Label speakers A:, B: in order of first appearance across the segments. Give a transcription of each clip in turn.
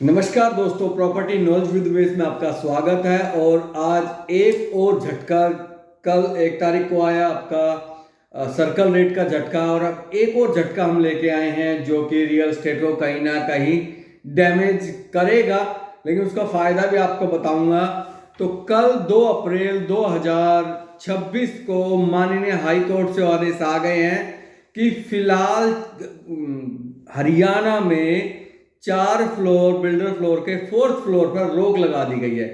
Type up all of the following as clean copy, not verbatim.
A: नमस्कार दोस्तों, property knowledge with वेस में आपका स्वागत है। और आज एक और झटका, कल 1 तारीख को आया आपका सर्कल रेट का झटका, और अब एक और झटका हम लेके आए हैं जो कि रियल एस्टेट को कहीं ना कहीं डैमेज करेगा, लेकिन उसका फायदा भी आपको बताऊंगा। तो कल 2 अप्रैल 2026 को माननीय हाई कोर्ट से आदेश आ गए हैं कि फिलहाल हरियाणा में 4 फ्लोर बिल्डर फ्लोर के 4th फ्लोर पर रोक लगा दी गई है।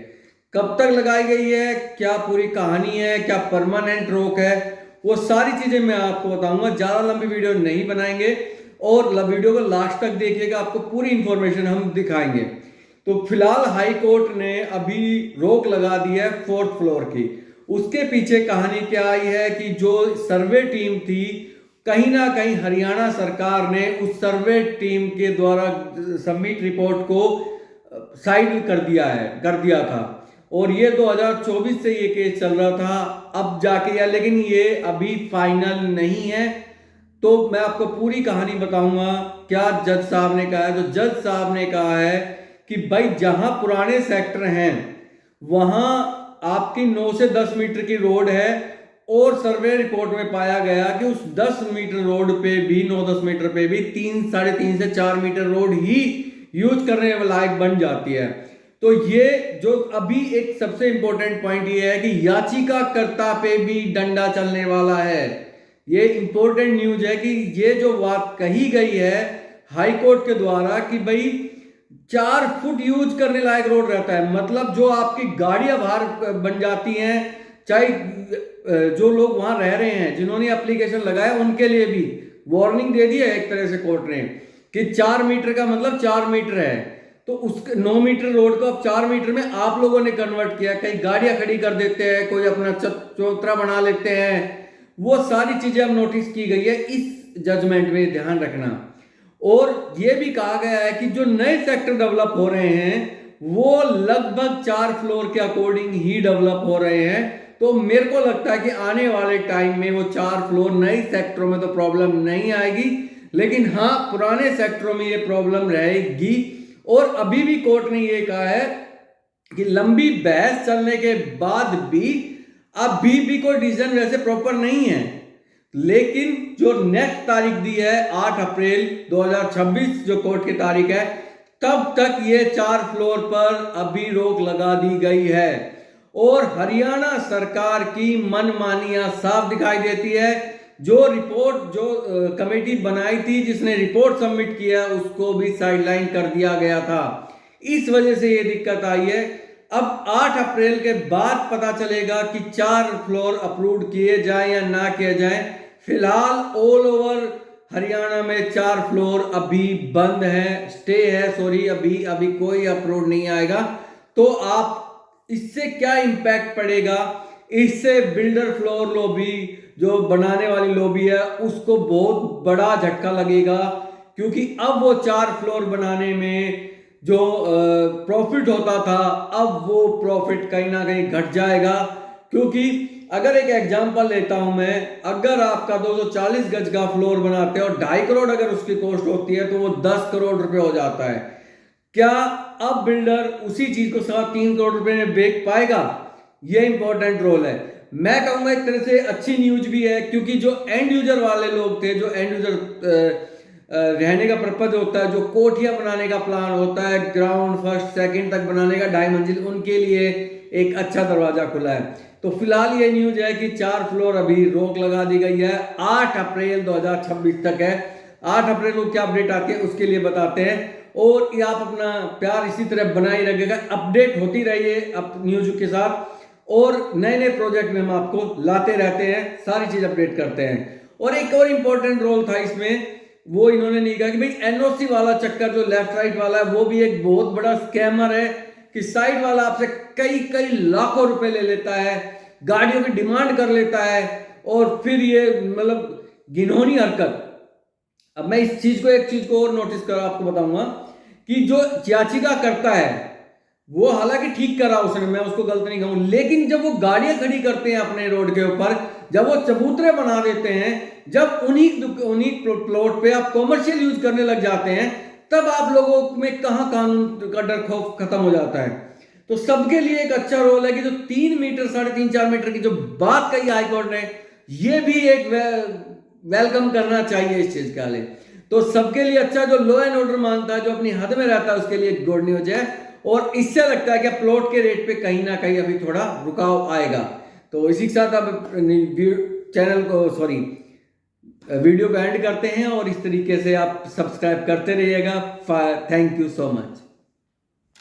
A: कब तक लगाई गई है, क्या पूरी कहानी है, क्या परमानेंट रोक है, वो सारी चीजें मैं आपको बताऊंगा। ज्यादा लंबी वीडियो नहीं बनाएंगे और वीडियो को लास्ट तक देखिएगा, आपको पूरी इंफॉर्मेशन हम दिखाएंगे। तो फिलहाल हाई कोर्ट ने अभी रोक लगा दी है 4th फ्लोर की। उसके पीछे कहानी क्या आई है कि जो सर्वे टीम थी, कहीं ना कहीं हरियाणा सरकार ने उस सर्वे टीम के द्वारा सबमिट रिपोर्ट को साइड कर दिया था। और ये 2024 से ये केस चल रहा था, अब जाके या, लेकिन ये अभी फाइनल नहीं है। तो मैं आपको पूरी कहानी बताऊंगा क्या जज साहब ने कहा है। तो जज साहब ने कहा है कि भाई जहां पुराने सेक्टर हैं वहां आपकी 9 से 10 मीटर की रोड है, और सर्वे रिपोर्ट में पाया गया कि उस 10 मीटर रोड पे भी, 9-10 मीटर पे भी 3, 3.5 से 4 मीटर रोड ही यूज करने लायक बन जाती है। तो ये जो अभी एक सबसे इंपॉर्टेंट पॉइंट ये है कि याचिकाकर्ता पे भी डंडा चलने वाला है। ये इंपॉर्टेंट न्यूज है कि ये जो बात कही गई है हाई कोर्ट के द्वारा कि भाई 4 फुट यूज करने लायक रोड रहता है, मतलब जो आपकी गाड़ियां बाहर बन जाती हैं, चाहे जो लोग वहां रह रहे हैं, जिन्होंने एप्लीकेशन लगाया उनके लिए भी वार्निंग दे दी है एक तरह से कोर्ट ने कि 4 मीटर का मतलब 4 मीटर है। तो उसके 9 मीटर रोड को अब 4 मीटर में आप लोगों ने कन्वर्ट किया। कई गाड़ियां खड़ी कर देते हैं, कोई अपना चौतरा बना लेते हैं, वो सारी चीजें अब नोटिस की गई है इस जजमेंट में, ध्यान रखना। और ये भी कहा गया है कि जो नए सेक्टर डेवलप हो रहे हैं वो लगभग 4 फ्लोर के अकॉर्डिंग ही डेवलप हो रहे हैं। तो मेरे को लगता है कि आने वाले टाइम में वो 4 फ्लोर नए सेक्टरों में तो प्रॉब्लम नहीं आएगी, लेकिन हाँ पुराने सेक्टरों में ये प्रॉब्लम रहेगी। और अभी भी कोर्ट ने ये कहा है कि लंबी बहस चलने के बाद भी अभी भी कोई डिसीजन वैसे प्रॉपर नहीं है, लेकिन जो नेक्स्ट तारीख दी है 8 अप्रैल 2026 जो कोर्ट की तारीख है, तब तक ये 4 फ्लोर पर अभी रोक लगा दी गई है। और हरियाणा सरकार की मनमानियां साफ दिखाई देती है। जो रिपोर्ट, जो कमेटी बनाई थी जिसने रिपोर्ट सबमिट किया, उसको भी साइडलाइन कर दिया गया था। इस वजह से ये दिक्कत आई है। अब 8 अप्रैल के बाद पता चलेगा कि 4 फ्लोर अप्रूव किए जाएं या ना किए जाएं। फिलहाल ऑल ओवर हरियाणा में 4 फ्लोर अभी बंद है, स्टे है, सॉरी, अभी कोई अप्रूव नहीं आएगा। तो आप इससे क्या इंपैक्ट पड़ेगा, इससे बिल्डर फ्लोर लॉबी, जो बनाने वाली लॉबी है, उसको बहुत बड़ा झटका लगेगा, क्योंकि अब वो 4 फ्लोर बनाने में जो प्रॉफिट होता था, अब वो प्रॉफिट कहीं ना कहीं घट जाएगा। क्योंकि अगर एक एग्जांपल लेता हूं मैं, अगर आपका 240 गज का फ्लोर बनाते हैं और 2.5 करोड़ अगर उसकी कॉस्ट होती है, तो वो 10 करोड़ रुपए हो जाता है। क्या अब बिल्डर उसी चीज को 3 करोड़ रुपए में बेच पाएगा? ये इंपॉर्टेंट रोल है। मैं कहूंगा एक तरह से अच्छी न्यूज भी है, क्योंकि जो एंड यूजर वाले लोग थे, जो एंड यूजर रहने का पर्पज होता है, जो कोठियां बनाने का प्लान होता है, ग्राउंड फर्स्ट सेकंड तक बनाने का 2.5 मंजिल, उनके लिए एक अच्छा दरवाजा खुला है। तो फिलहाल ये न्यूज है कि 4 फ्लोर अभी रोक लगा दी गई है, 8 अप्रैल 2026 तक है। 8 अप्रैल को क्या अपडेट आती है उसके लिए बताते हैं। और ये आप अपना प्यार इसी तरह बनाए रखिएगा, अपडेट होती रहिए अब न्यूज के साथ, और नए नए प्रोजेक्ट में हम आपको लाते रहते हैं, सारी चीज अपडेट करते हैं। और एक और इंपॉर्टेंट रोल था इसमें, वो इन्होंने नहीं कहा कि भाई एनओसी वाला चक्कर जो लेफ्ट राइट वाला है, वो भी एक बहुत बड़ा स्कैमर है कि साइड वाला आपसे कई लाखों रुपए ले लेता है, गाड़ियों की डिमांड कर लेता है, और फिर ये मतलब घिनौनी हरकत। अब मैं इस चीज को, एक चीज को और नोटिस कर आपको बताऊंगा कि जो याचिका करता है वो हालांकि ठीक करा उसने, मैं उसको गलत नहीं कहूं, लेकिन जब वो गाड़ियां खड़ी करते हैं अपने रोड के ऊपर, जब वो चबूतरे बना देते हैं, जब उन्हीं प्लॉट पे आप कॉमर्शियल यूज करने लग जाते हैं, तब आप लोगों में कहाँ कानून का डर खौफ खत्म हो जाता है। तो सबके लिए एक अच्छा रोल है कि जो 3 मीटर 3.5-4 मीटर की जो बात कही हाईकोर्ट ने, ये भी एक वेलकम करना चाहिए इस चीज का लिए। तो सबके लिए अच्छा, जो लॉ एंड ऑर्डर मानता है, जो अपनी हद में रहता है, उसके लिए गुड न्यूज है। और इससे लगता है कि प्लॉट के रेट पे कहीं ना कहीं अभी थोड़ा रुकाव आएगा। तो इसी के साथ आप चैनल को वीडियो को एंड करते हैं और इस तरीके से आप सब्सक्राइब करते रहिएगा। Thank you so much.